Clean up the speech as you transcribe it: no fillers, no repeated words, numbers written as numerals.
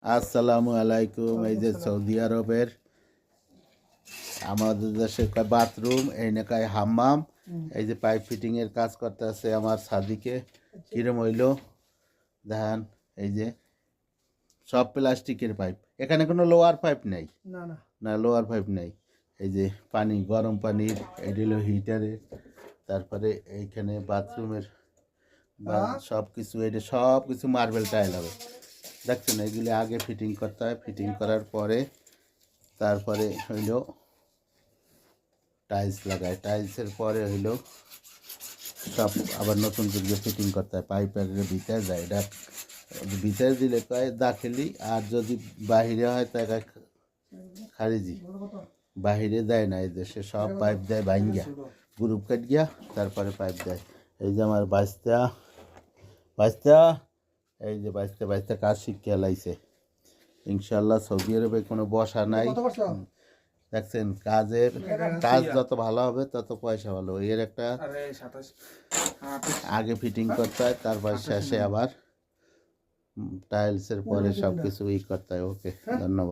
আসসালামু আলাইকুম। এই যে সৌদি আরবের আমাদের দেশে কয় বাথরুম, এই নাকায় হাম্মাম। এই যে পাইপ ফিটিং এর কাজ করতে আছে আমার সাদিকে। কিরম হইল দেখেন, এই যে সব প্লাস্টিকের পাইপ, এখানে কোনো লোয়ার পাইপ নেই, না লোয়ার পাইপ নেই। এই যে পানি, গরম পানির, এই হলো হিটারের, তারপরে এইখানে বাথরুমের সব কিছু, এটা সব কিছু মার্বেল টাইল হবে। দেখছেন, এগুলি আগে ফিটিং করতে হয়, ফিটিং করার পরে তারপরে হইল টাইলস লাগায়, টাইলসের পরে হইল সব আবার নতুন করে ফিটিং করতে হয়। পাইপের ভিতরে যায়, এটা ভিতরে দিলে কয় দাখিলি, আর যদি বাহিরে হয় তাকে খারিজি। বাহিরে দেয় না, এই দেশে সব পাইপ দেয় ভাঙ্গিয়া, গ্রুপ কাট গিয়া তারপরে পাইপ দেয়। এই যে আমার বাচ্চা বাচ্চা, এই যে বাচ্চা বাচ্চা কাজ শিখিয়ে লাইছে। ইনশাল্লাহ সৌদি আরবে কোনো বসা নাই। দেখছেন, কাজ যত ভালো হবে তত পয়সা ভালো। এর একটা আগে ফিটিং করতে হয়, তারপর শেষে আবার টাইলসের পরে সব কিছু করতে হয়। ওকে, ধন্যবাদ।